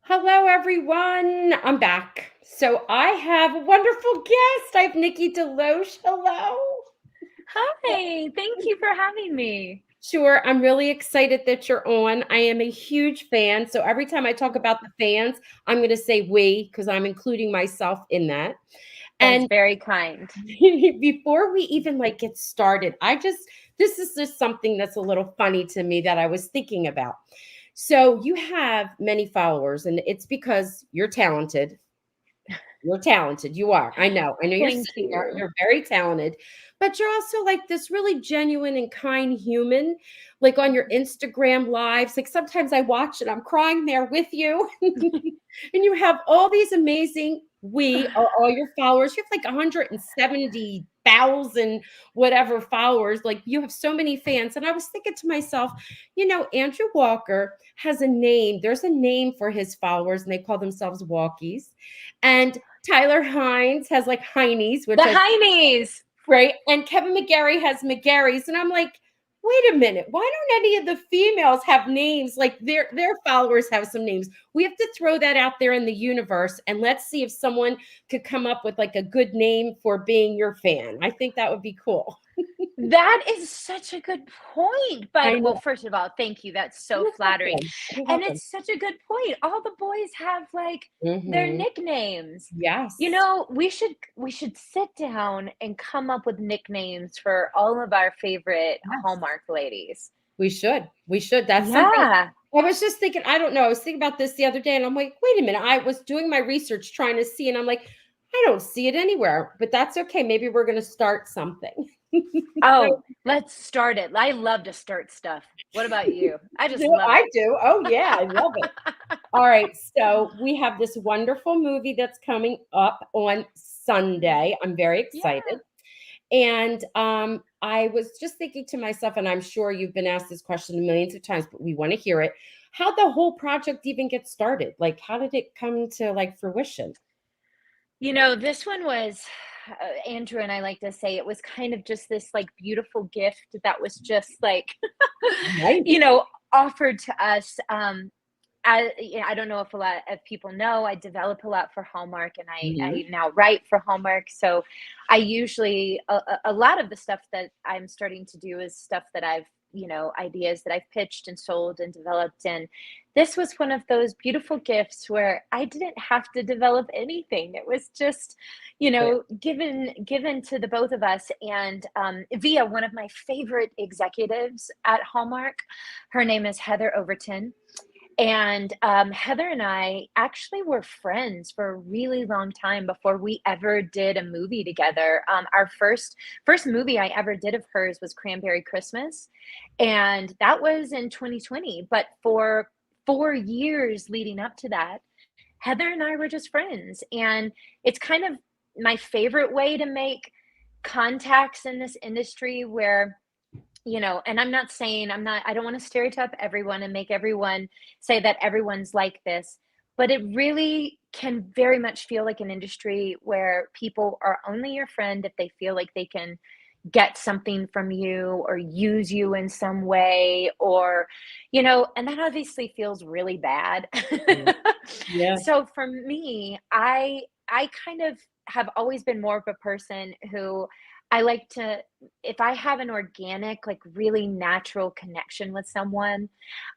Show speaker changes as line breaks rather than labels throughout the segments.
Hello, everyone. I'm back. So I have a wonderful guest. I have Nikki DeLoach. Hello.
Hi, thank you for having me.
Sure. I'm really excited that you're on. I am a huge fan. So every time I talk about the fans, I'm going to say we because I'm including myself in that.
That is
And
very kind.
before we even get started, this is just something that's a little funny to me that I was thinking about. So you have many followers, and it's because you're talented. You're talented. You are. I know. I know you're
Thank
sitting there.
you.
You're very talented, but you're also like this really genuine and kind human. Like on your Instagram lives, like sometimes I watch and I'm crying there with you. And you have all these amazing, we are all your followers. You have like 170,000 whatever followers. Like you have so many fans. And I was thinking to myself, Andrew Walker has a name. There's a name for his followers, and they call themselves Walkies. And Tyler Hines has like Heinies,
The
which I
Heinies.
right. And Kevin McGarry has McGarry's. And I'm like, wait a minute, why don't any of the females have names? Like their followers have some names. We have to throw that out there in the universe and let's see if someone could come up with like a good name for being your fan. I think that would be cool.
That is such a good point.
I
Well,
know.
first of all, thank you. That's so
You're
flattering.
welcome. You're
And
welcome.
it's such a good point. All the boys have like their
Hmm.
nicknames.
Yes.
We should sit down and come up with nicknames for all of our favorite
Yes.
Hallmark ladies.
We should. We should. That's something
Yeah.
I was just thinking, I don't know. I was thinking about this the other day and I'm like, wait a minute. I was doing my research trying to see, and I'm like, I don't see it anywhere, but that's okay. Maybe we're going to start something.
Oh,
So,
let's start it. I love to start stuff. What about you? I just
do
love
I
it.
do? Oh, yeah. I love it. All right. So we have this wonderful movie that's coming up on Sunday. I'm very excited.
Yeah.
And I was just thinking to myself, and I'm sure you've been asked this question millions of times, but we want to hear it. How the whole project even get started? Like, how did it come to like fruition?
This one was Andrew and I like to say it was kind of just this like beautiful gift that was just like,
Right.
you know, offered to us. I don't know if a lot of people know, I develop a lot for Hallmark and I
Mhm.
now write for Hallmark. So I usually, a lot of the stuff that I'm starting to do is stuff that ideas that I've pitched and sold and developed. And this was one of those beautiful gifts where I didn't have to develop anything. It was just,
Good.
given to the both of us. And via one of my favorite executives at Hallmark. Her name is Heather Overton, and Heather and I actually were friends for a really long time before we ever did a movie together. Our first movie I ever did of hers was Cranberry Christmas, and that was in 2020. But for 4 years leading up to that, Heather and I were just friends, and it's kind of my favorite way to make contacts in this industry where and I'm not saying I don't want to stereotype everyone and make everyone say that everyone's like this, but it really can very much feel like an industry where people are only your friend if they feel like they can get something from you or use you in some way, or and that obviously feels really bad.
Mm. Yeah.
So for me, I kind of have always been more of a person who I like to, if I have an organic, like really natural connection with someone,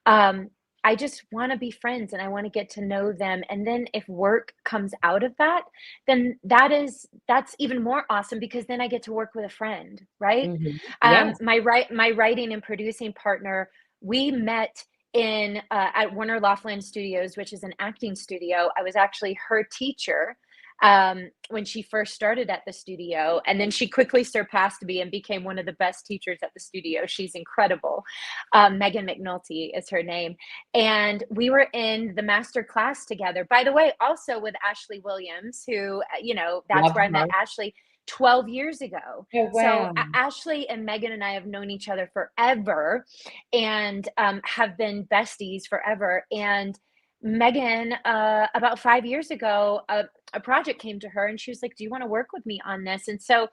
um, I just want to be friends and I want to get to know them. And then if work comes out of that, then that's even more awesome because then I get to work with a friend, right?
Mhm. Yes.
My writing and producing partner, we met in at Warner Laughlin Studios, which is an acting studio. I was actually her teacher when she first started at the studio, and then she quickly surpassed me and became one of the best teachers at the studio. She's incredible. Megan McNulty is her name, and we were in the master class together. By the way, also with Ashley Williams, who that's
Love
where I met
her.
Ashley 12 years ago.
Oh,
So
wow.
Ashley and Megan and I have known each other forever, and have been besties forever. And Megan, about 5 years ago, a project came to her and she was like, "Do you want to work with me on this?" And so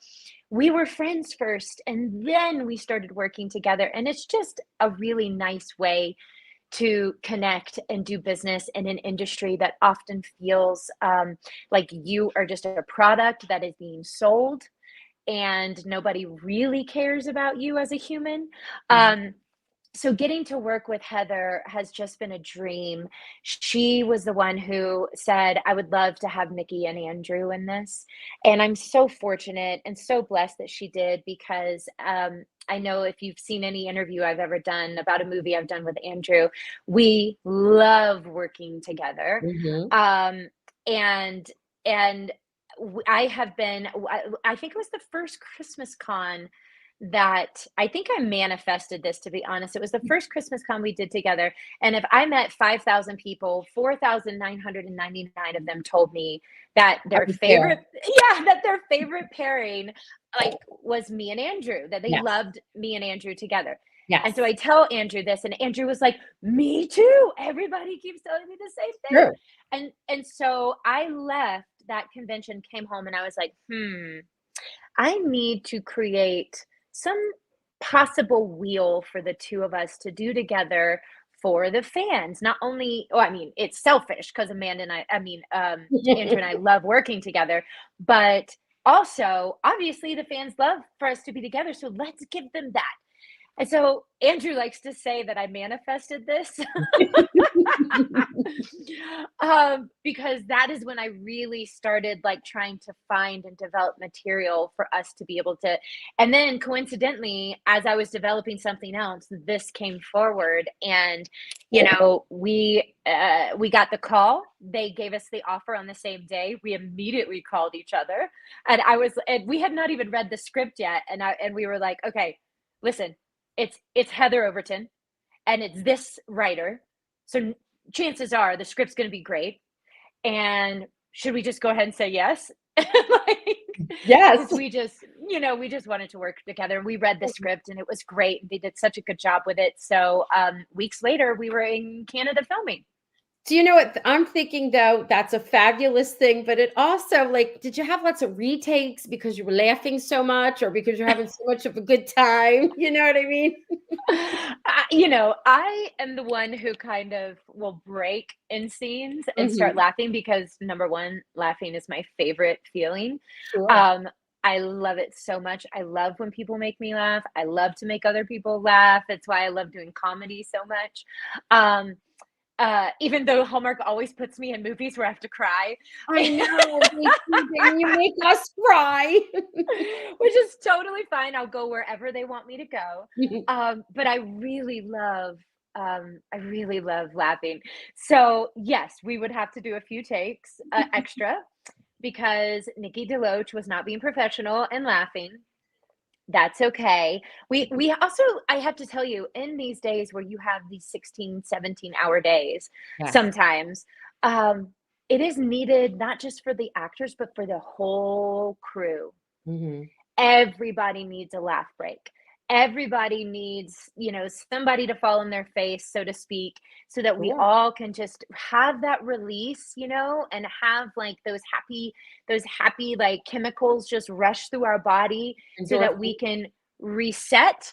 we were friends first and then we started working together. And it's just a really nice way to connect and do business in an industry that often feels like you are just a product that is being sold and nobody really cares about you as a human.
Mhm.
So getting to work with Heather has just been a dream. She was the one who said, I would love to have Nikki and Andrew in this. And I'm so fortunate and so blessed that she did, because I know if you've seen any interview I've ever done about a movie I've done with Andrew, we love working together.
Mhm.
Um, and, and, I have been, I think it was the first Christmas con that I think I manifested this, to be honest. It was the first Christmas con we did together. And if I met 5,000 people, 4,999 of them told me that
I
their
was there.
favorite, yeah, that their favorite pairing like was me and Andrew, that they
Yes.
loved me and Andrew together. And so
Yes.
I tell Andrew this, and Andrew was like, "Me too. Everybody keeps telling me the same thing."
True.
And so I left that convention, came home, and I was like, I need to create some possible wheel for the two of us to do together for the fans. Not only, oh, I mean, it's selfish because Andrew and I love working together, but also, obviously, the fans love for us to be together. So let's give them that. And so Andrew likes to say that I manifested this. Because that is when I really started like trying to find and develop material for us to be able to. And then coincidentally, as I was developing something else, this came forward, and we got the call. They gave us the offer on the same day. We immediately called each other, and we had not even read the script yet, and we were like, okay, listen, it's Heather Overton, and it's this writer. So chances are the script's going to be great. And should we just go ahead and say yes? Like,
Yes.
because we just wanted to work together. And we read the script and it was great. They did such a good job with it. So weeks later, we were in Canada filming.
Do you know what I'm thinking though? That's a fabulous thing, but it also like, did you have lots of retakes because you were laughing so much, or because you're having so much of a good time? You know what I mean?
I am the one who kind of will break in scenes and start
Mhm.
laughing because number one, laughing is my favorite feeling.
Sure.
Um, I love it so much. I love when people make me laugh. I love to make other people laugh. That's why I love doing comedy so much. Um, even though Hallmark always puts me in movies where I have to cry.
I know. They do, and you make us cry.
Which is totally fine. I'll go wherever they want me to go. But I really love laughing. So yes, we would have to do a few takes extra because Nikki DeLoach was not being professional and laughing. That's okay. We also, I have to tell you, in these days where you have these 16, 17-hour days,
Yes.
sometimes um, it is needed not just for the actors, but for the whole crew.
Mhm.
Everybody needs a laugh break. Everybody needs, somebody to fall in their face, so to speak, so that we
Sure.
all can just have that release, and have like those happy like chemicals just rush through our body so that we
Endorphin,
can reset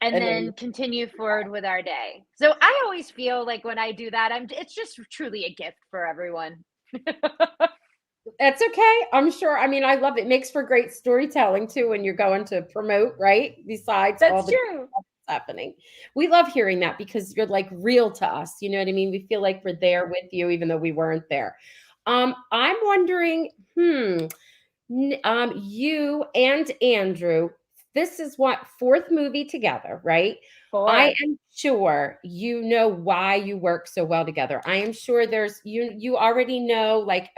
and
and then
then continue forward with our day. So I always feel like when I do that, it's just truly a gift for everyone.
that's okay. I'm sure. I mean, I love it. It makes for great storytelling too when you're going to promote, right? Besides all
That's
the
true.
stuff that's happening. We love hearing that because you're like real to us. You know what I mean? We feel like we're there with you, even though we weren't there. I'm wondering, you and Andrew, this is what fourth movie together, right? I
4.
am sure you know why you work so well together. I am sure there's you already know like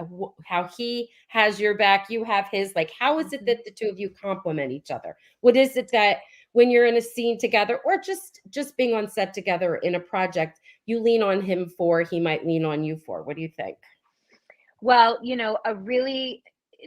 how he has your back, you have his. Like, how is it
Mhm.
that the two of you complement each other? What is it that when you're in a scene together, or just being on set together in a project, you lean on him for, he might lean on you for? What do you think?
Well,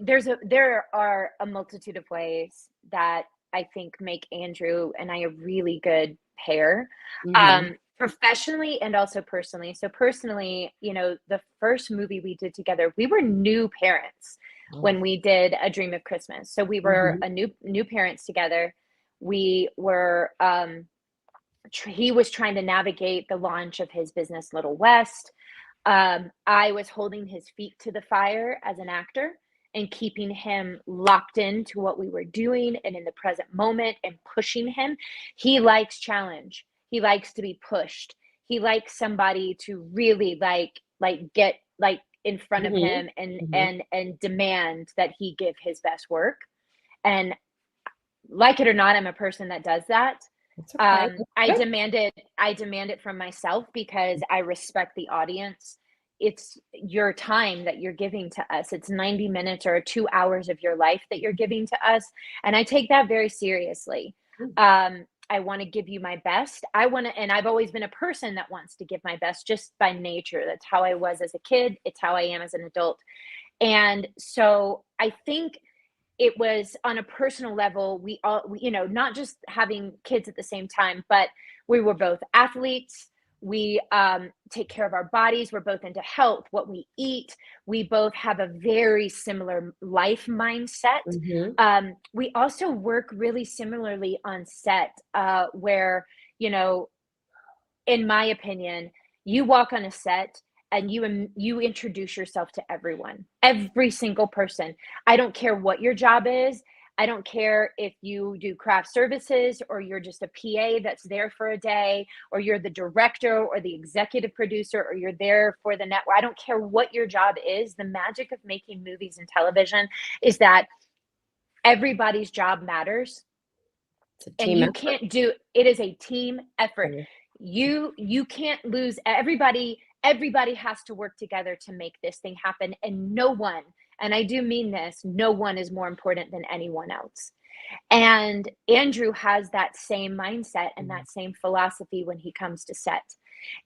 there are a multitude of ways that I think make Andrew and I a really good pair,
Mhm.
professionally and also personally. So personally, the first movie we did together, we were new parents
Oh.
when we did A Dream of Christmas. So we were
Mhm.
a new parents together. We were he was trying to navigate the launch of his business, Little West. I was holding his feet to the fire as an actor and keeping him locked into what we were doing and in the present moment and pushing him. He likes challenge. He likes to be pushed. He likes somebody to really get in front of
Mhm.
him and
Mhm.
and demand that he give his best work. And like it or not, I'm a person that does that.
It's okay. That's
I
good.
demand it. I demand it from myself because I respect the audience. It's your time that you're giving to us. It's 90 minutes or 2 hours of your life that you're giving to us, and I take that very seriously.
Mm.
I want to give you my best. I want to, and I've always been a person that wants to give my best just by nature. That's how I was as a kid. It's how I am as an adult. And so I think it was on a personal level, not just having kids at the same time, but we were both athletes. We take care of our bodies. We're both into health, what we eat. We both have a very similar life mindset.
Mhm.
We also work really similarly on set, where, you know, in my opinion, you walk on a set and you introduce yourself to everyone, every single person. I don't care what your job is. I don't care if you do craft services or you're just a PA that's there for a day, or you're the director or the executive producer, or you're there for the network. I don't care what your job is. The magic of making movies and television is that everybody's job matters,
It's a
and
team
you
effort.
can't do it. Is a team effort.
Mhm.
You can't lose. Everybody has to work together to make this thing happen, and no one, and I do mean this, no one is more important than anyone else. And Andrew has that same mindset and
Mhm.
that same philosophy when he comes to set,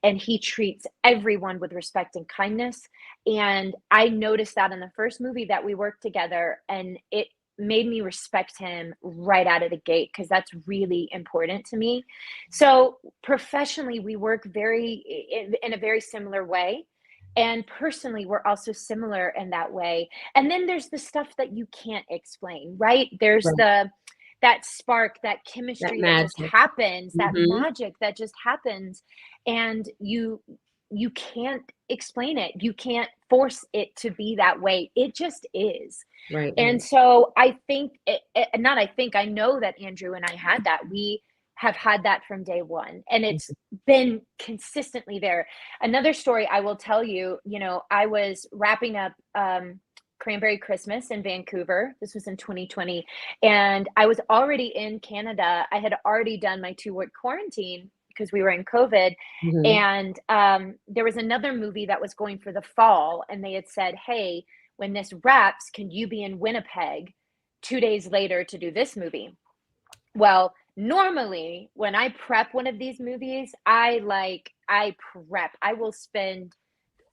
and he treats everyone with respect and kindness. And I noticed that in the first movie that we worked together, and it made me respect him right out of the gate because that's really important to me. So professionally, we work in a very similar way. And personally, we're also similar in that way. And then there's the stuff that you can't explain, right? There's
Right.
that spark, that
That
chemistry that just
magic.
happens, that
Mhm.
magic that just happens, and you can't explain it. You can't force it to be that way. It just is.
Right,
And
right.
so I think, not I think, I know that Andrew and I had that. We have had that from day one, and it's
Mhm.
been consistently there. Another story I will tell you, I was wrapping up Cranberry Christmas in Vancouver. This was in 2020. And I was already in Canada. I had already done my 2-week quarantine because we were in COVID.
Mhm.
And there was another movie that was going for the fall. And they had said, hey, when this wraps, can you be in Winnipeg 2 days later to do this movie? Well, normally when I prep one of these movies, I prep. I will spend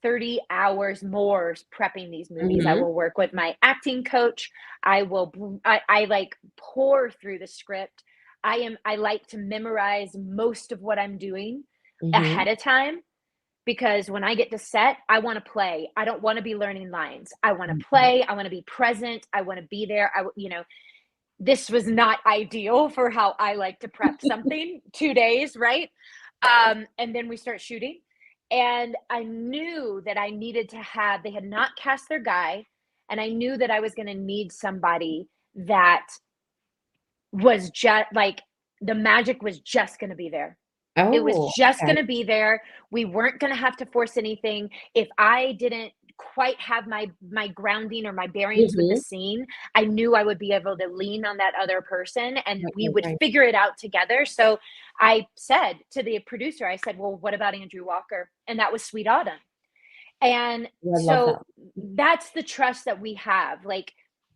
30 hours more prepping these movies. I
Mhm.
will work with my acting coach. I like pour through the script. I like to memorize most of what I'm doing
Mhm.
ahead of time, because when I get to set, I want to play. I don't want to be learning lines. I want to
Mhm.
play. I want to be present. I want to be there. This was not ideal for how I like to prep something 2 days, right? And then we start shooting. And I knew that I needed to have, they had not cast their guy. And I knew that I was going to need somebody that was just like, the magic was just going to be there. It was
Oh,
just
okay.
gonna be there. We weren't gonna have to force anything. If I didn't quite have my grounding or my bearings with the
Mhm.
scene, I knew I would be able to lean on that other person and
Right,
we
right,
would
right.
figure it out together. So I said to the producer, I said, "Well, what about Andrew Walker?" And that was Sweet Autumn. And
Oh, I love
so
that.
that's the trust that we have. Like,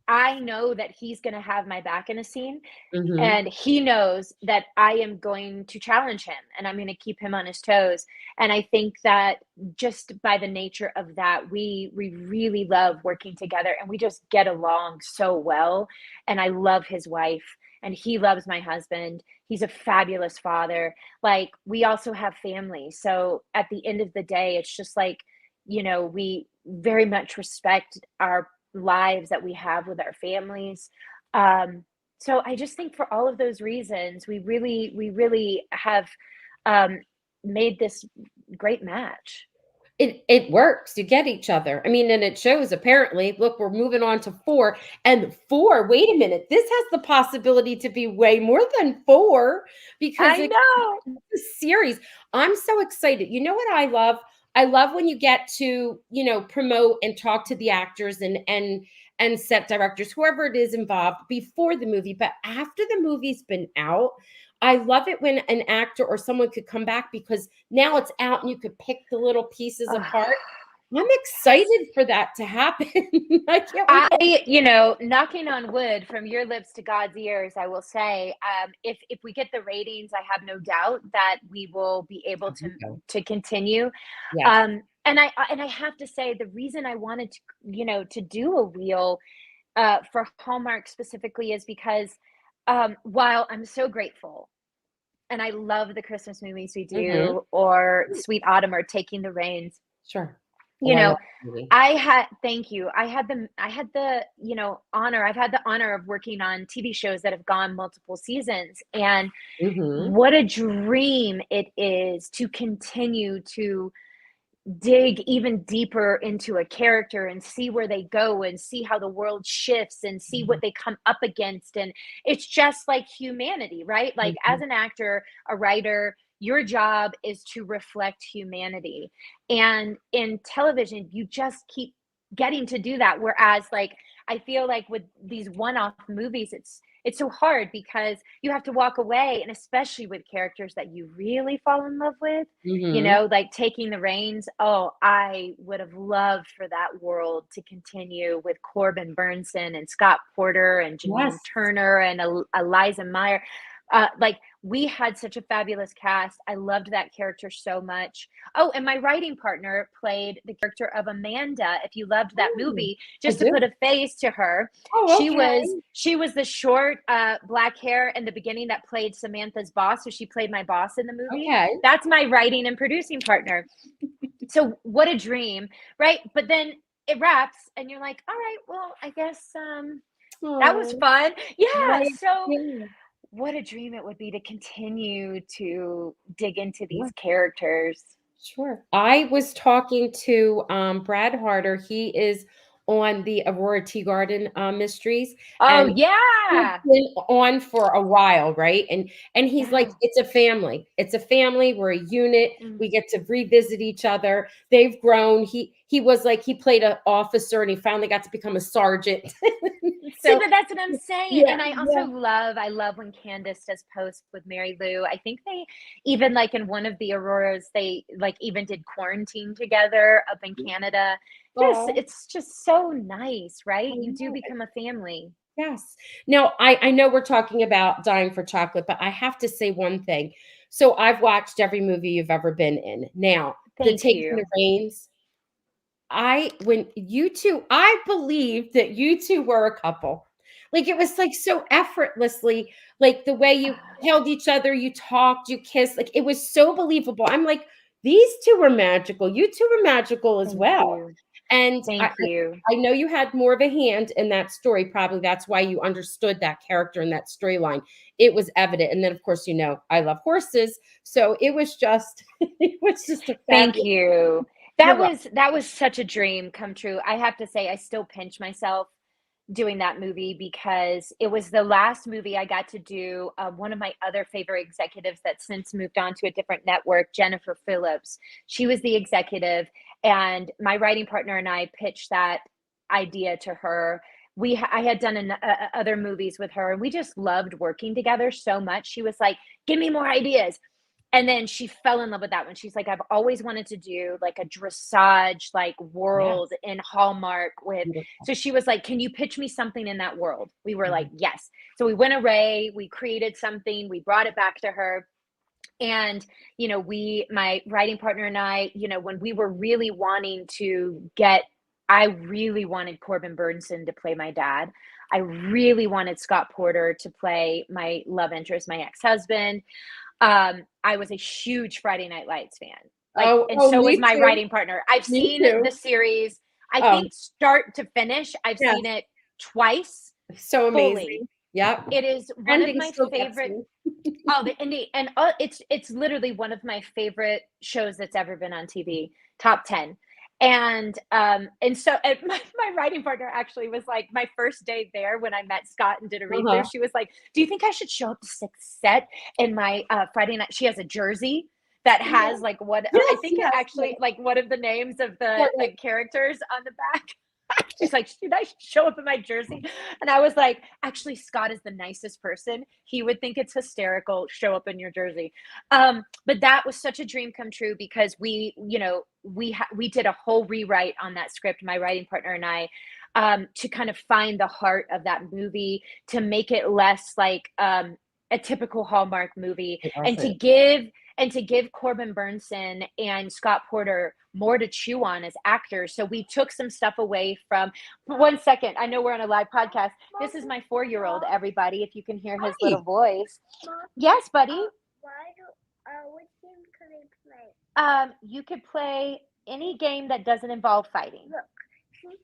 I know that he's gonna have my back in a scene,
Mhm.
and he knows that I am going to challenge him and I'm going to keep him on his toes. And I think that just by the nature of that, we really love working together and we just get along so well. And I love his wife and he loves my husband. He's a fabulous father. Like, we also have family. So at the end of the day, it's just like, we very much respect our lives that we have with our families. Um, so I just think for all of those reasons, we really have um, made this great match.
It works. You get each other. I mean, and it shows apparently. Look, we're moving on to 4. And 4, wait a minute. This has the possibility to be way more than 4 because
I
it's
know.
a series. I'm so excited. You know what I love? I love when you get to, promote and talk to the actors and set directors, whoever it is involved before the movie, but after the movie's been out, I love it when an actor or someone could come back because now it's out and you could pick the little pieces apart. I'm excited for that to happen. I can't wait.
Knocking on wood from your lips to God's ears, I will say, if we get the ratings, I have no doubt that we will be able to continue.
Yes.
And I have to say, the reason I wanted to do a wheel for Hallmark specifically is because while I'm so grateful and I love the Christmas movies we
Mhm.
do, or Sweet Autumn or Taking the Reins,
Sure. Oh,
you
I
know,
love that movie.
thank you. I've had the honor of working on TV shows that have gone multiple seasons. And
Mhm.
what a dream it is to continue to dig even deeper into a character and see where they go and see how the world shifts and see what
Mhm.
they come up against. And it's just like humanity, right? Like, as
Mhm.
an actor, a writer, your job is to reflect humanity. And in television, you just keep getting to do that. Whereas, like, I feel like with these one-off movies, it's so hard because you have to walk away, and especially with characters that you really fall in love with,
Mhm.
like Taking the Reins. Oh, I would have loved for that world to continue with Corbin Burnson and Scott Porter and Janine
Yes.
Turner and Eliza Meyer. Like, we had such a fabulous cast. I loved that character so much. Oh, and my writing partner played the character of Amanda. If you loved that
Oh,
movie,
I
just to
do.
put a face to her,
Oh,
she
okay.
was the short black hair in the beginning that played Samantha's boss. So she played my boss in the movie.
Okay.
That's my writing and producing partner. So what a dream, right? But then it wraps and you're like, all right, well, I guess that was
Oh,
fun. Yeah.
right.
So
Yeah.
what a dream it would be to continue to dig into these
Sure.
characters.
Sure. I was talking to Brad Harder. He is on the Aurora Tea Garden mysteries,
Oh
and he's
yeah.
been on for a while, right? And he's like,
Yeah.
it's a family. It's a family. We're a unit.
Mm.
We get to revisit each other. They've grown. He was like he played an officer, and he finally got to become a sergeant.
See,
So
but that's what I'm saying.
yeah,
And
yeah.
I love when Candace does posts with Mary Lou. I think they even, like, in one of the Auroras, they like even did quarantine together up in Canada.
Oh,
It's just so nice, right?
I
You do
know.
become a family.
Yes. Now, I know we're talking about Dying for Chocolate, but I have to say one thing. So I've watched every movie you've ever been in. Now, the
Thank
Taking the
you.
Reins, when you two, I believe that you two were a couple. Like it was like so effortlessly, like the way you held each other, you talked, you kissed, like it was so believable. I'm like, these two were magical. You two were magical as
Thank
well.
you.
And
Thank you.
I know you had more of a hand in that story. Probably that's why you understood that character and that storyline. It was evident. And then, of course, I love horses, so it was just, it was just a
Thank
fabulous.
you.
You're welcome.
That was such a dream come true. I have to say, I still pinch myself doing that movie because it was the last movie I got to do. One of my other favorite executives that since moved on to a different network, Jennifer Phillips. She was the executive, and my writing partner and I pitched that idea to her. I had done other movies with her, and we just loved working together so much. She was like, "Give me more ideas." And then she fell in love with that one. She's like, I've always wanted to do like a dressage like world
Yes.
in Hallmark with.
Beautiful.
So she was like, can you pitch me something in that world? We were like,
Mhm.
yes. So we went away, we created something, we brought it back to her. And, my writing partner and I, when we were really wanting to I really wanted Corbin Burnson to play my dad. I really wanted Scott Porter to play my love interest, my ex-husband. I was a huge Friday Night Lights fan, like,
Oh,
and
oh,
so was
me
my
too.
writing partner. I've
Me
seen
too.
the series, I
Oh,
think start to finish. I've
yes.
seen it twice
So
fully.
amazing. Yep.
It is one of
Ending
my
still gets
favorite.
me.
Oh, the indie, and it's literally one of my favorite shows that's ever been on TV, top 10. And so and my writing partner actually was like, my first day there when I met Scott and did a read through,
Uh-huh.
she was like, "Do you think I should show up to sixth set in my Friday night?" She has a jersey that has like what I
Yes,
think it
yes,
actually like one of the names of
right,
the
right.
characters on the back. She's like, "Should I show up in my jersey?" And I was like, "Actually, Scott is the nicest person. He would think it's hysterical. Show up in your jersey." But that was such a dream come true because we did a whole rewrite on that script, my writing partner and I, to kind of find the heart of that movie, to make it less like a typical Hallmark movie,
I love
and to
it.
give Corbin Burnson and Scott Porter more to chew on as actors. So we took some stuff away from. 1 second, I know we're on a live podcast. This is my 4-year-old, everybody, if you can hear his little
Hi.
voice. Yes, buddy.
Which game can I play?
You could play any game that doesn't involve fighting.
Look, see,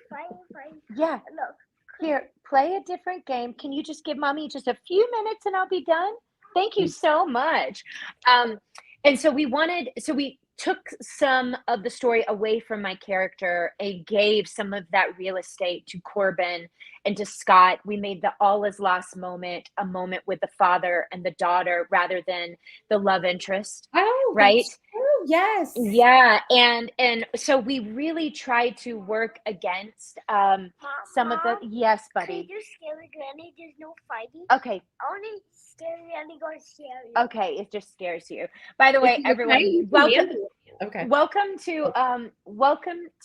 fighting.
Yeah.
Look,
Here, play a different game. Can you just give mommy just a few minutes and I'll be done? Thank you so much. And so we took some of the story away from my character and gave some of that real estate to Corbin and to Scott. We made the all is lost moment a moment with the father and the daughter rather than the love interest.
Oh,
Right?
that's true. Yes.
Yeah, and so we really tried to work against some of the.
Mom,
Yes,
can
buddy.
you scary granny? There's no fighting.
Okay,
Only scary granny gonna scare you.
okay, it just scares you. By the
Is
way,
he
everyone,
okay? You can
welcome
handle it. Okay.
welcome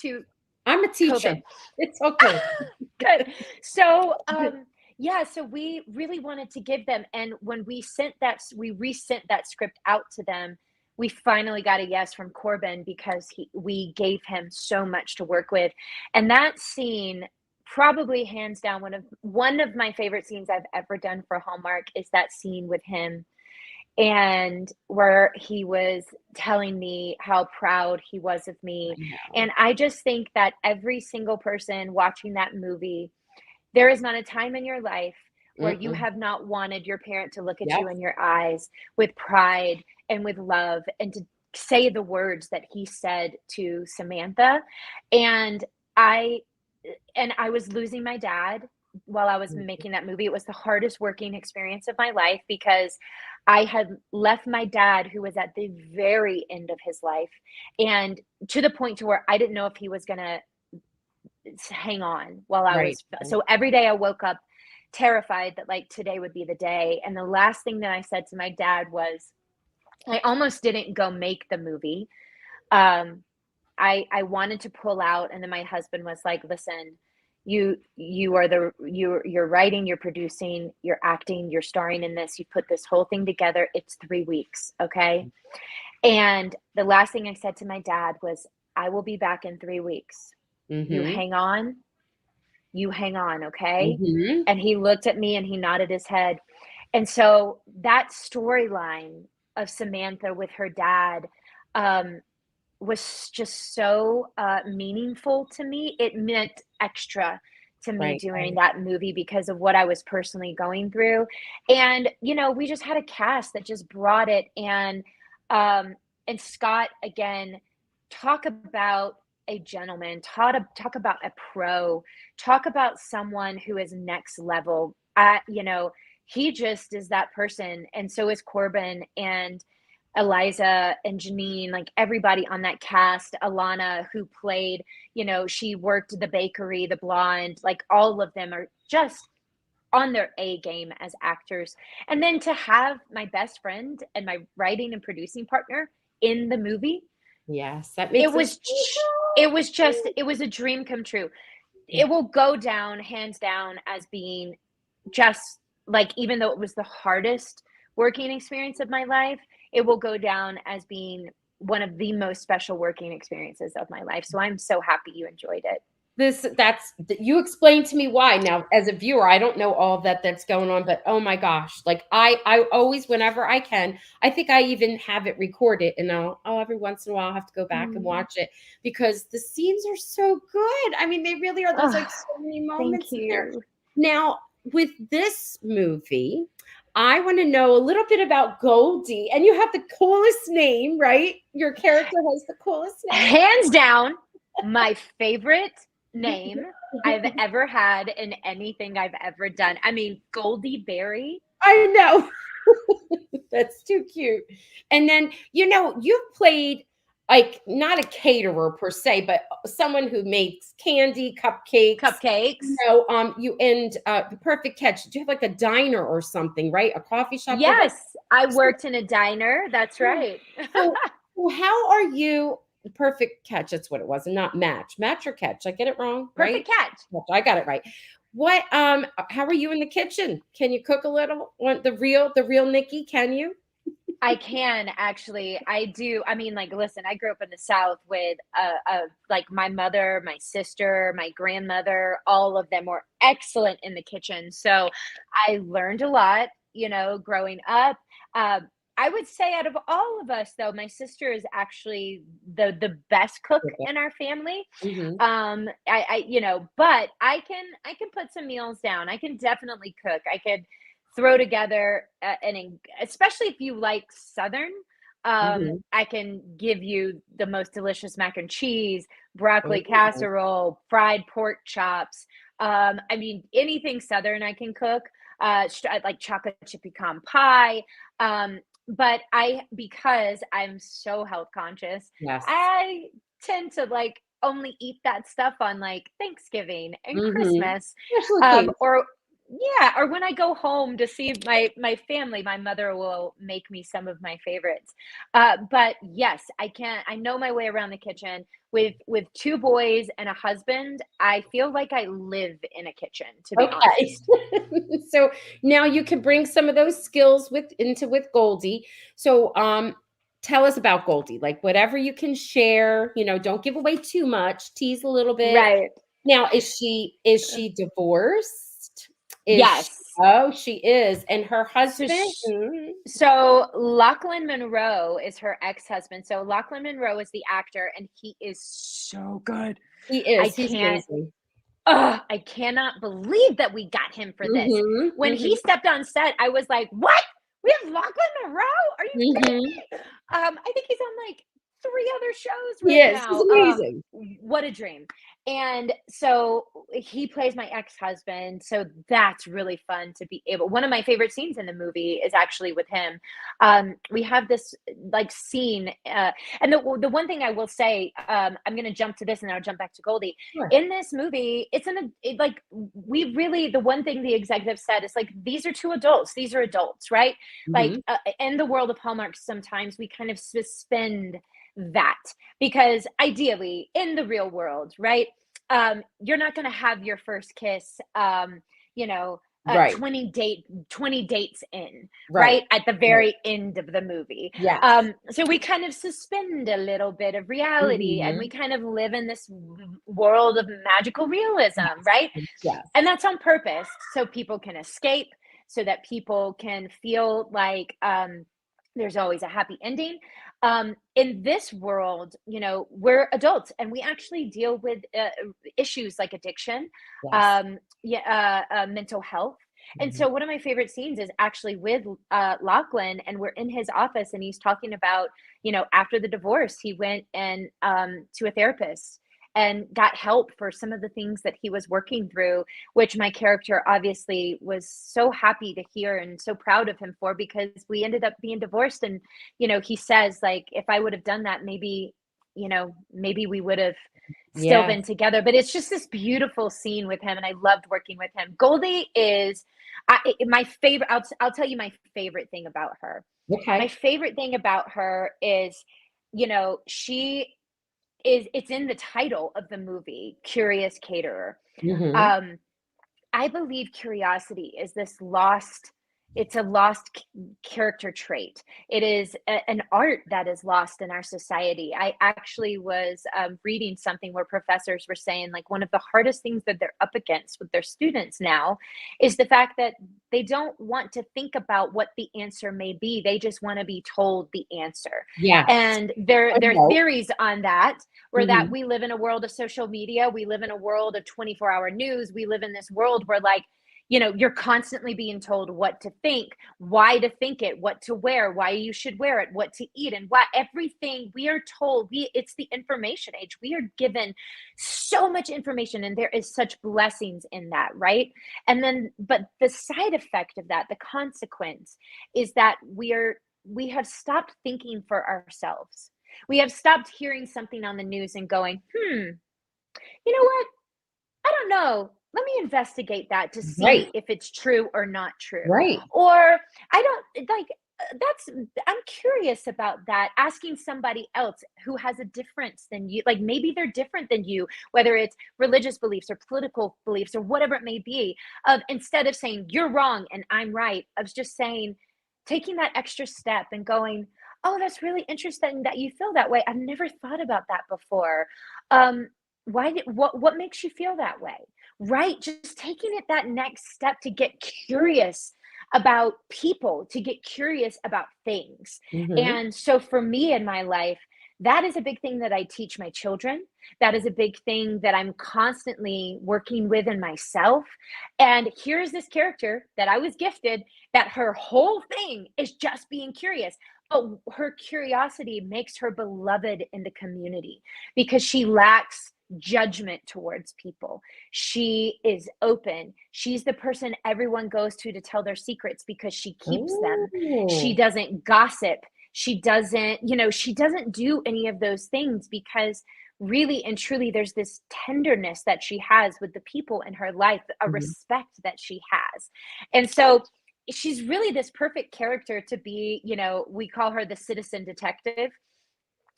to
I'm a teacher.
COVID.
It's okay.
Good. So yeah, so we really wanted to give them, and when we resent that script out to them, we finally got a yes from Corbin because we gave him so much to work with. And that scene, probably hands down one of my favorite scenes I've ever done for Hallmark, is that scene with him and where he was telling me how proud he was of me.
I know.
And I just think that every single person watching that movie, there is not a time in your life where you
Mm-mm.
have not wanted your parent to look at
Yep.
you in your eyes with pride and with love and to say the words that he said to Samantha. And I was losing my dad while I was
Mm.
making that movie. It was the hardest working experience of my life because I had left my dad, who was at the very end of his life, and to the point to where I didn't know if he was gonna hang on while I
Right.
was. So every day I woke up terrified that like today would be the day. And the last thing that I said to my dad was, I almost didn't go make the movie. I wanted to pull out, and then my husband was like, "Listen, you're writing, you're producing, you're acting, you're starring in this. You put this whole thing together. It's 3 weeks, okay?" And the last thing I said to my dad was, "I will be back in 3 weeks. You
Mm-hmm.
hang on. You hang on, okay?"
Mm-hmm.
And he looked at me and he nodded his head. And so that storyline of Samantha with her dad was just so meaningful to me. It meant extra to me
Right.
doing that movie because of what I was personally going through. And, we just had a cast that just brought it. And Scott, again, talk about a gentleman, talk about a pro, talk about someone who is next level. He just is that person. And so is Corbin and Eliza and Janine, like everybody on that cast. Alana, who played, she worked the bakery, the blonde, like all of them are just on their A game as actors. And then to have my best friend and my writing and producing partner in the movie,
Yes. That
it
makes it
was it was a dream come true. It will go down hands down as being just like, even though it was the hardest working experience of my life, it will go down as being one of the most special working experiences of my life. So I'm so happy you enjoyed it.
You explained to me why. Now, as a viewer, I don't know all that's going on, but oh my gosh, like I always, whenever I can, I think I even have it recorded, and every once in a while I'll have to go back and watch it because the scenes are so good. I mean, they really are. There's like so many
Thank
moments in there.
you.
Now, with this movie, I want to know a little bit about Goldie. And you have the coolest name, right? Your character has the coolest name.
Hands down, my favorite name I've ever had in anything I've ever done. I mean, Goldy Berry.
I know. That's too cute. And then, you've played like not a caterer per se, but someone who makes candy, cupcakes. You and the perfect catch. Do you have like a diner or something, right? A coffee shop?
Yes, I worked in a diner. That's right.
So how are you? Perfect catch. That's what it was, and not match. Match or catch? I get it wrong, right?
Perfect catch.
I got it right. What? How are you in the kitchen? Can you cook a little? Want the real Nikki? Can you?
I can actually. I do. I mean, like, listen, I grew up in the South with like my mother, my sister, my grandmother, all of them were excellent in the kitchen. So I learned a lot, growing up. I would say out of all of us, though, my sister is actually the best cook in our family. But I can put some meals down. I can definitely cook. I could throw together especially if you like Southern, I can give you the most delicious mac and cheese, broccoli casserole, fried pork chops. I mean, anything Southern I can cook. I like chocolate chip pecan pie. But because I'm so health conscious, I tend to like only eat that stuff on like Thanksgiving and Christmas, or when I go home to see my family, my mother will make me some of my favorites. But yes, I know my way around the kitchen. With two boys and a husband, I feel like I live in a kitchen, to be honest.
So now you can bring some of those skills with Goldie. So tell us about Goldie. Like whatever you can share, don't give away too much, tease a little bit.
Right.
Now, is she divorced?
Yes.
She is. And her husband?
So Lachlan Monroe is her ex-husband. So Lachlan Monroe is the actor, and he is so good.
He is. He's amazing.
I cannot believe that we got him for this. When he stepped on set, I was like, what? We have Lachlan Monroe? Are you kidding me? I think he's on like 3 other shows right now.
He's amazing.
What a dream. And so he plays my ex-husband. So that's really fun to be able. One of my favorite scenes in the movie is actually with him. We have this like scene, and the one thing I will say, I'm going to jump to this and then I'll jump back to Goldie. Sure. In this movie, the one thing the executive said is like, these are 2 adults. These are adults, right? Like in the world of Hallmark, sometimes we kind of suspend that, because ideally in the real world, right, you're not going to have your first kiss 20 dates in, right, at the very end of the movie. So we kind of suspend a little bit of reality, and we kind of live in this world of magical realism, right? And that's on purpose, so people can escape, so that people can feel like there's always a happy ending. In this world, we're adults, and we actually deal with issues like addiction, mental health. And so one of my favorite scenes is actually with Lachlan, and we're in his office, and he's talking about, after the divorce, he went and to a therapist and got help for some of the things that he was working through, which my character obviously was so happy to hear and so proud of him for, because we ended up being divorced. And, he says, like, if I would have done that, maybe we would have still been together. But it's just this beautiful scene with him, and I loved working with him. Goldie is my favorite. I'll tell you my favorite thing about her. Okay. My favorite thing about her is, it's in the title of the movie, Curious Caterer. I believe curiosity is this lost character trait. It is an art that is lost in our society. I actually was reading something where professors were saying, like, one of the hardest things that they're up against with their students now is the fact that they don't want to think about what the answer may be. They just want to be told the answer. And there are theories on that, where that we live in a world of social media. We live in a world of 24-hour news. We live in this world where, like, you're constantly being told what to think, why to think it, what to wear, why you should wear it, what to eat, and why everything we are told. It's the information age. We are given so much information, and there is such blessings in that, right? And then, but the side effect of that, the consequence, is that we have stopped thinking for ourselves. We have stopped hearing something on the news and going, you know what? I don't know. Let me investigate that to see
Right.
if it's true or not true.
Right.
Or I don't like I'm curious about that. Asking somebody else who has a difference than you, like maybe they're different than you, whether it's religious beliefs or political beliefs or whatever it may be. Instead of saying you're wrong and I'm right, I was just saying, taking that extra step and going, oh, that's really interesting that you feel that way. I've never thought about that before. What makes you feel that way, right? Just taking it that next step to get curious about people, to get curious about things.
Mhm.
And so for me in my life, that is a big thing that I teach my children. That is a big thing that I'm constantly working with in myself. And here's this character that I was gifted, that her whole thing is just being curious. But her curiosity makes her beloved in the community because she lacks judgment towards people. She is open. She's the person everyone goes to tell their secrets because she keeps them. She
Oh.
doesn't gossip. She doesn't, she doesn't do any of those things because really and truly there's this tenderness that she has with the people in her life, a
Mhm.
respect that she has. And so she's really this perfect character to be, we call her the citizen detective.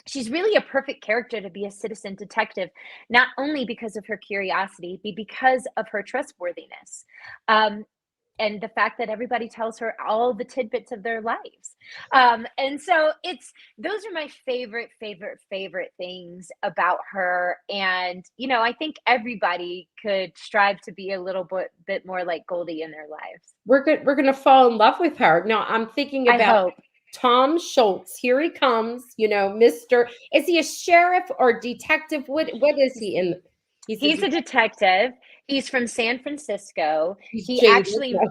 She's really a perfect character to be a citizen detective, not only because of her curiosity, but because of her trustworthiness. Um, and the fact that everybody tells her all the tidbits of their lives. And so those are my favorite things about her. And, I think everybody could strive to be a little bit more like Goldie in their lives.
We're gonna fall in love with her. Now I'm thinking
I
about
hope.
Tom Schultz. Here he comes, Mr. Is he a sheriff or detective? What is he in? He's a
He's a
detective.
detective. He's from San Francisco.
He's
He
jaded.
actually
No.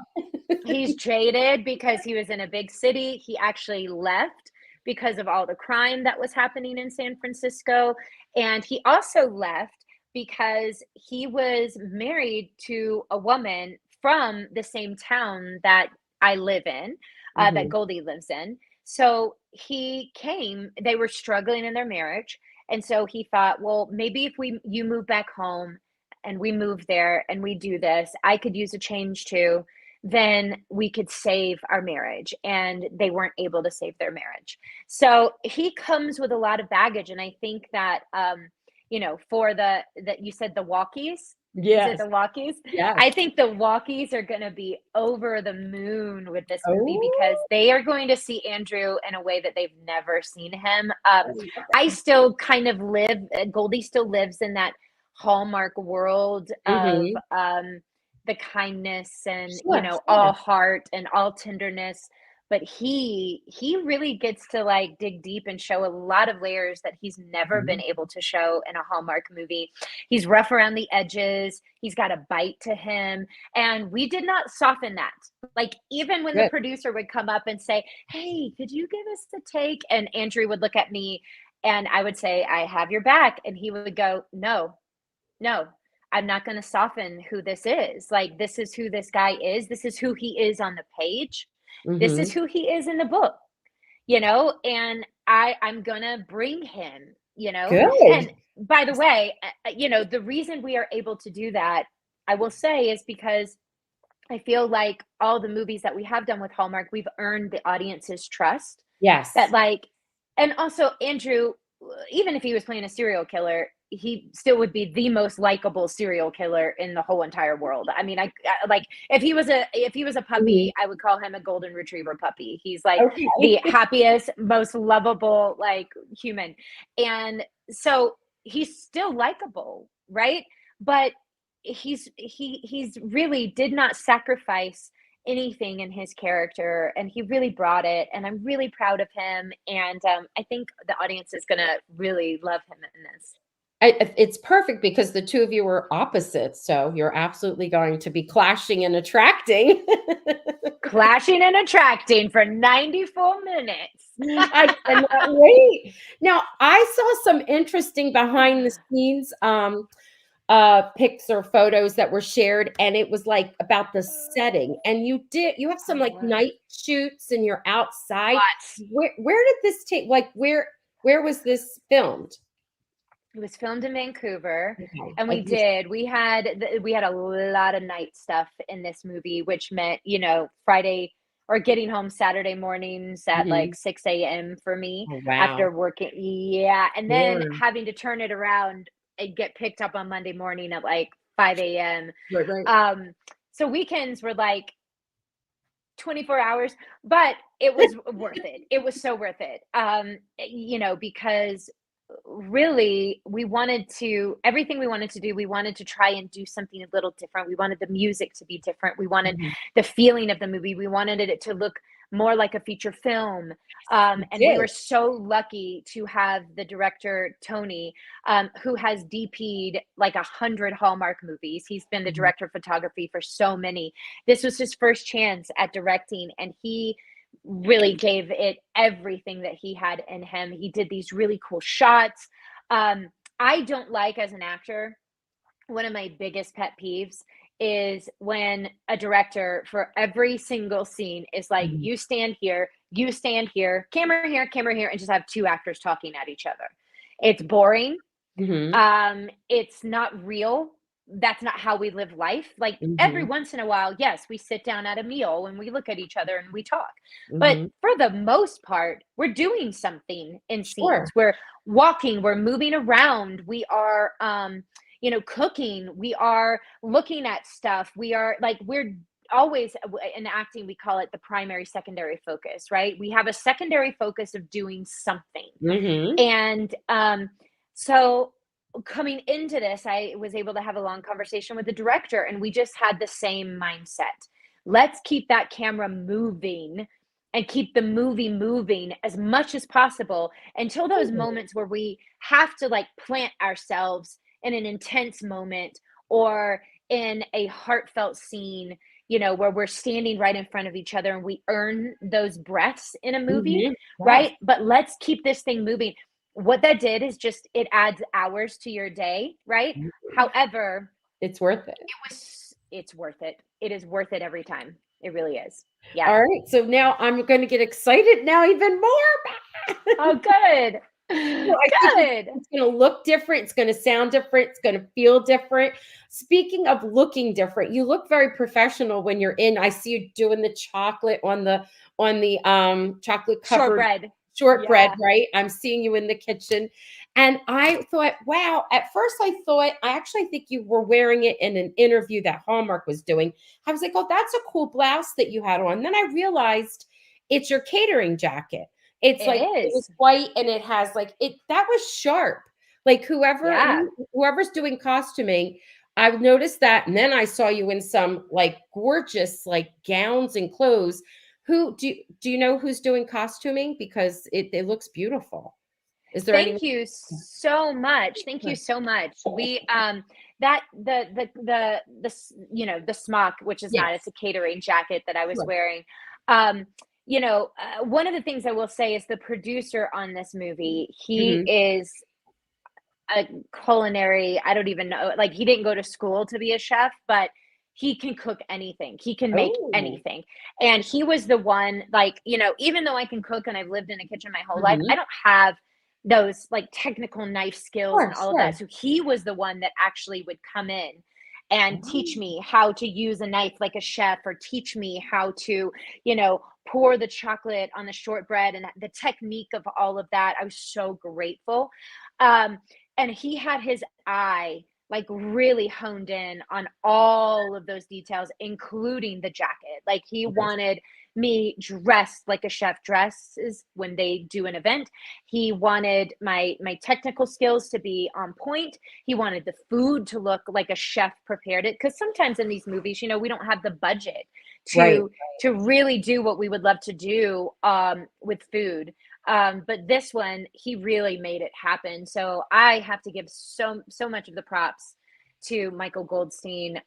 He's jaded because he was in a big city. He actually left because of all the crime that was happening in San Francisco. And he also left because he was married to a woman from the same town that I live in, that
Mhm.
Goldie lives in. So he came, they were struggling in their marriage. And so he thought, well, maybe if you move back home and we move there and we do this, I could use a change too, then we could save our marriage. And they weren't able to save their marriage. So he comes with a lot of baggage. And I think that, for that you said the walkies, is it
Yes.
the walkies?
Yes.
I think the walkies are going to be over the moon with this movie because
Oh,
they are going to see Andrew in a way that they've never seen him.
I love
I
it.
still kind of Goldie still lives in that Hallmark world of
Mhm.
the kindness and,
Sure,
all
sure.
heart and all tenderness. But he really gets to like dig deep and show a lot of layers that he's never been
Mhm.
able to show in a Hallmark movie. He's rough around the edges. He's got a bite to him. And we did not soften that. Like, even when the
Good.
producer would come up and say, hey, could you give us the take? And Andrew would look at me and I would say, I have your back. And he would go, no, no, I'm not going to soften who this is. Like, this is who this guy is. This is who he is on the page. This is
Mhm.
who he is in the book, and I'm going to bring him. And
Good.
by the way, the reason we are able to do that, I will say, is because I feel like all the movies that we have done with Hallmark, we've earned the audience's trust. That,
Yes.
like, and also Andrew, even if he was playing a serial killer, he still would be the most likable serial killer in the whole entire world. I mean, I like, if he was a
Mhm.
puppy, I would call him a golden retriever puppy. He's like the
Okay.
happiest, most lovable, like, human. And so he's still likable, right? But he's really did not sacrifice anything in his character, and he really brought it, and I'm really proud of him. And I think the audience is gonna really love him in this.
it's perfect because the two of you are opposites. So you're absolutely going to be clashing and attracting.
Clashing and attracting for 94 minutes.
I cannot wait. Now, I saw some interesting behind the scenes pics or photos that were shared, and it was like about the setting. And you have some like night shoots and you're outside.
Lots.
Where did this take, like where was this filmed?
It was filmed in Vancouver,
Okay.
and
Like
we had a lot of night stuff in this movie, which meant, Friday or getting home Saturday mornings at
Mhm.
like 6 a.m. for me
Oh, wow.
after working. Yeah, and then
Sure.
having to turn it around and get picked up on Monday morning at like 5 a.m.
Right, right.
So weekends were like 24 hours, but it was worth it. It was so worth it. Because really everything we wanted to do, we wanted to try and do something a little different. We wanted the music to be different. We wanted
Mhm.
the feeling of the movie. We wanted it to look more like a feature film.
You
And we were
did.
so lucky to have the director, Tony, who has DP'd like 100 Hallmark movies. He's been the
Mhm.
director of photography for so many. This was his first chance at directing, and he really gave it everything that he had in him. He did these really cool shots. I don't like, as an actor, one of my biggest pet peeves is when a director for every single scene is like,
Mhm.
you stand here, camera here, and just have two actors talking at each other. It's boring.
Mhm.
It's not real. That's not how we live life. Like, every
Mhm.
once in a while, yes, we sit down at a meal and we look at each other and we talk. But
Mhm.
for the most part, we're doing something in scenes.
Sure.
We're walking, we're moving around, we are cooking, we are looking at stuff. We're always in acting, we call it the primary secondary focus, right? We have a secondary focus of doing something.
Mhm.
And so coming into this, I was able to have a long conversation with the director, and we just had the same mindset. Let's keep that camera moving and keep the movie moving as much as possible until those
Mhm.
moments where we have to like plant ourselves in an intense moment or in a heartfelt scene, where we're standing right in front of each other and we earn those breaths in a movie,
Mhm. Yes.
right? But let's keep this thing moving. What that did is just it adds hours to your day, right?
Mhm.
However,
It's worth it.
it's worth it. It is worth it every time. It really is. Yeah.
All right. So now I'm going to get excited now even more.
Oh, good.
Well, I think
Good.
it's gonna look different, it's gonna sound different, it's gonna feel different. Speaking of looking different, you look very professional when you're in. I see you doing the chocolate on the chocolate covered
Shortbread.
shortbread,
Yeah.
right? I'm seeing you in the kitchen. And I thought, wow, at first I actually think you were wearing it in an interview that Hallmark was doing. I was like, oh, that's a cool blouse that you had on. Then I realized it's your catering jacket. It's
It
like it was
is.
white and it has like it that was sharp. Like
Yeah.
whoever's doing costuming, I've noticed that. And then I saw you in some like gorgeous like gowns and clothes. Who do you know who's doing costuming? Because it looks beautiful. Is there anyone?
Thank you so much. Thank you so much. We that the smock, which is not, it's
Yes.
a catering jacket that I was
Sure.
wearing. One of the things I will say is the producer on this movie, he
Mhm.
is a culinary, I don't even know, like, he didn't go to school to be a chef, but he can cook anything. He can make
Oh.
anything. And he was the one, like, even though I can cook and I've lived in a kitchen my whole life, I
Mhm.
don't have those like technical knife skills
Sure,
and all of that.
sure.
So he was the one that actually would come in and teach
Oh.
me how to use a knife like a chef, or teach me how to, pour the chocolate on the shortbread and the technique of all of that. I was so grateful. Um, and he had his eye like really honed in on all of those details, including the jacket. Like, he
Nice.
wanted me dressed like a chef dresses when they do an event. He wanted my technical skills to be on point. He wanted the food to look like a chef prepared it, because sometimes in these movies, we don't have the budget
Right.
to really do what we would love to do with food. But this one, he really made it happen. So I have to give so much of the props to Michael Goldstein.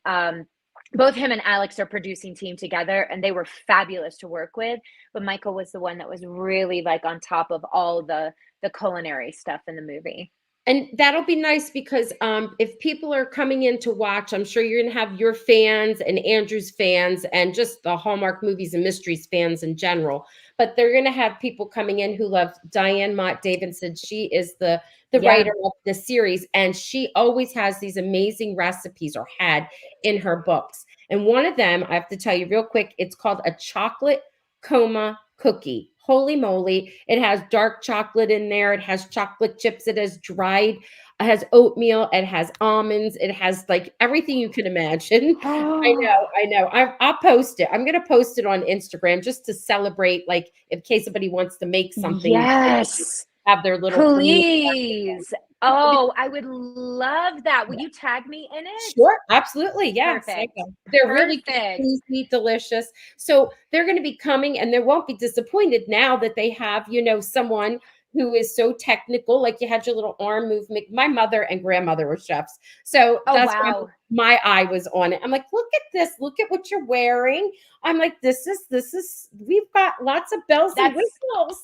Both him and Alex are producing team together, and they were fabulous to work with. But Michael was the one that was really like on top of all the culinary stuff in the movie.
And that'll be nice because if people are coming in to watch, I'm sure you're going to have your fans and Andrew's fans and just the Hallmark movies and mysteries fans in general. But they're going to have people coming in who love Diane Mott Davidson. She is the writer of the series, and she always has these amazing recipes, or had, in her books. And one of them, I have to tell you real quick, it's called a chocolate coma cookie. Holy moly. It has dark chocolate in there. It has chocolate chips. It has dried, it has oatmeal. It has almonds. It has like everything you can imagine. I know. I'll post it. I'm going to post it on Instagram just to celebrate, like in case somebody wants to make something.
Yes.
Have their little.
Please. Oh, I would love that. Will you tag me in it?
Sure, absolutely. Yes.
Perfect.
They're really easy, delicious. So they're going to be coming, and they won't be disappointed now that they have, someone who is so technical. Like you had your little arm movement. My mother and grandmother were chefs. So that's why my eye was on it. I'm like, look at this. Look at what you're wearing. I'm like, this is, we've got lots of bells and whistles.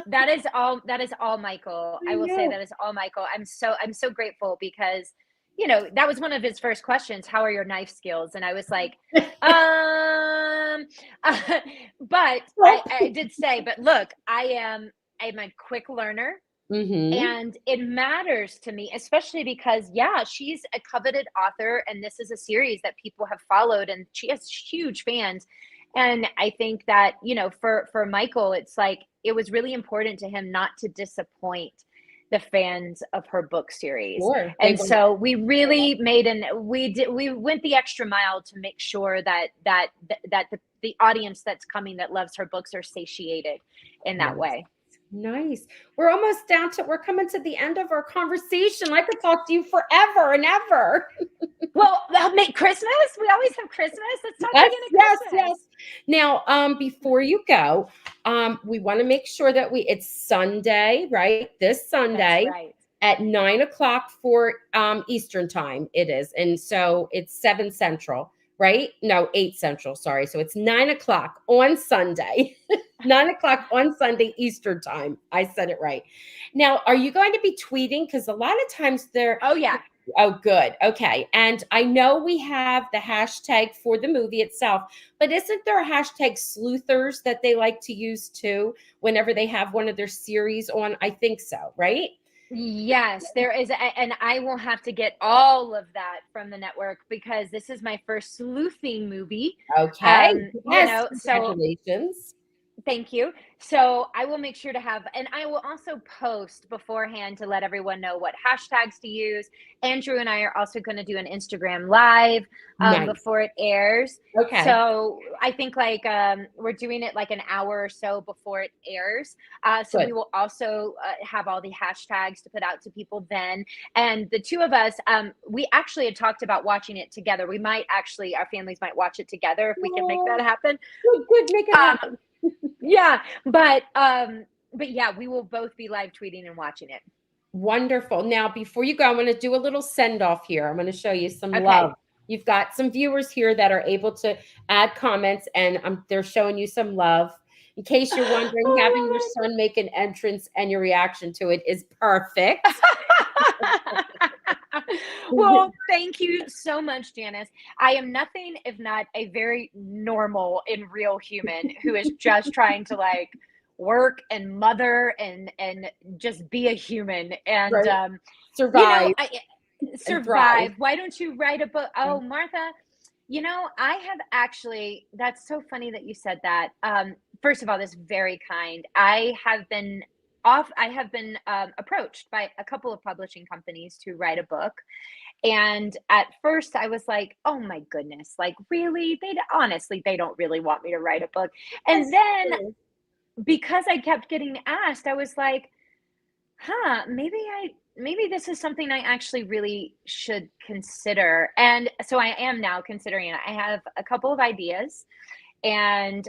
That is all Michael. I will say that is all Michael. I'm so grateful because, that was one of his first questions. How are your knife skills? And I was like, but I did say, but look, I'm a quick learner. And it matters to me, especially because, she's a coveted author, and this is a series that people have followed, and she has huge fans. And I think that, for Michael, it's like, it was really important to him not to disappoint the fans of her book series. Sure. And so we really we went the extra mile to make sure that the audience that's coming that loves her books are satiated in that way.
Nice. We're coming to the end of our conversation. I could talk to you forever and ever.
Well, that'll make Christmas. We always have Christmas. Let's talk again at Christmas.
Yes. Now, before you go, we want to make sure that it's Sunday, right? This Sunday. That's right. At 9:00 for Eastern time it is. And so it's 7 Central, right? No, 8 Central, sorry. So it's 9:00 on Sunday. 9:00 on Sunday Eastern time. I said it right. Now, are you going to be tweeting? Because a lot of times they're...
Oh, yeah.
Oh, good. Okay. And I know we have the hashtag for the movie itself, but isn't there a hashtag sleuthers that they like to use too whenever they have one of their series on? I think so, right?
Yes, there is. And I will have to get all of that from the network because this is my first sleuthing movie.
Okay. Congratulations.
Thank you. So I will make sure to have, and I will also post beforehand to let everyone know what hashtags to use. Andrew and I are also going to do an Instagram live before it airs. Okay. So I think we're doing it like an hour or so before it airs. So Good. We will also have all the hashtags to put out to people then. And the two of us, we actually had talked about watching it together. We might actually, our families might watch it together if we can make that happen.
Good, make it happen.
Yeah, but yeah, we will both be live tweeting and watching it.
Wonderful. Now, before you go, I'm going to do a little send off here. I'm going to show you some love. You've got some viewers here that are able to add comments, and they're showing you some love. In case you're wondering, having your son make an entrance and your reaction to it is perfect.
Well, thank you so much, Janice. I am nothing if not a very normal and real human who is just trying to work and mother and just be a human and
survive.
Survive. Why don't you write a book? Oh, Martha, I have actually, that's so funny that you said that. First of all, that's very kind. I have been approached by a couple of publishing companies to write a book. And at first I was like, oh my goodness, really? They don't really want me to write a book. And then because I kept getting asked, I was like, maybe this is something I actually really should consider. And so I am now considering it. I have a couple of ideas and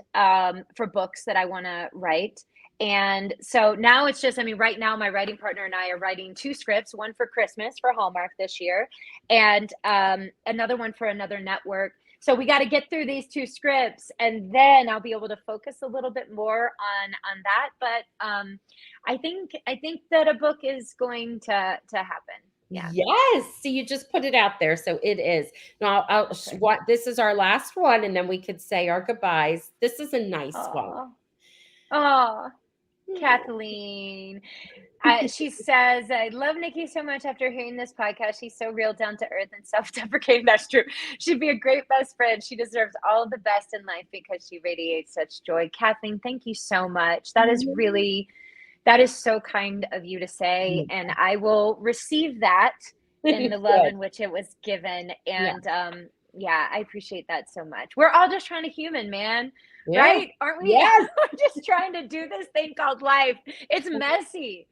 for books that I want to write. And so now it's just, I mean, right now my writing partner and I are writing 2 scripts, one for Christmas for Hallmark this year, and another one for another network. So we got to get through these 2 scripts, and then I'll be able to focus a little bit more on that. But I think that a book is going to happen. Yeah.
Yes. So you just put it out there. So it is. Now,
Okay.
this is our last one, and then we could say our goodbyes. This is a nice one.
Oh, Kathleen. She says, I love Nikki so much after hearing this podcast. She's so real, down to earth, and self-deprecating. That's true. She'd be a great best friend. She deserves all the best in life because she radiates such joy. Kathleen, thank you so much. That is really, that is so kind of you to say. And I will receive that in the love in which it was given. And yeah, I appreciate that so much. We're all just trying to human, man.
Yeah.
Right? Aren't we?
Yes.
We're just trying to do this thing called life. It's messy.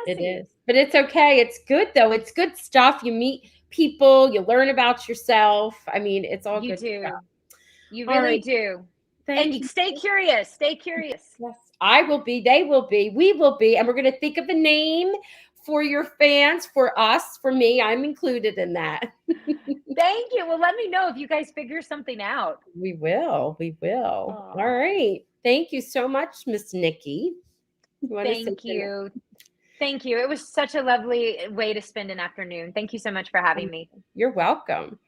It is. But it's okay. It's good, though. It's good stuff. You meet people. You learn about yourself. I mean, it's all good stuff.
You really do.
Thank
you. Stay curious. Stay curious.
Yes, I will be. They will be. We will be. And we're going to think of a name for your fans, for us, for me. I'm included in that.
Thank you. Well, let me know if you guys figure something out.
We will. We will. All right. Thank you so much, Miss Nikki.
Thank you. Thank you. It was such a lovely way to spend an afternoon. Thank you so much for having me.
You're welcome.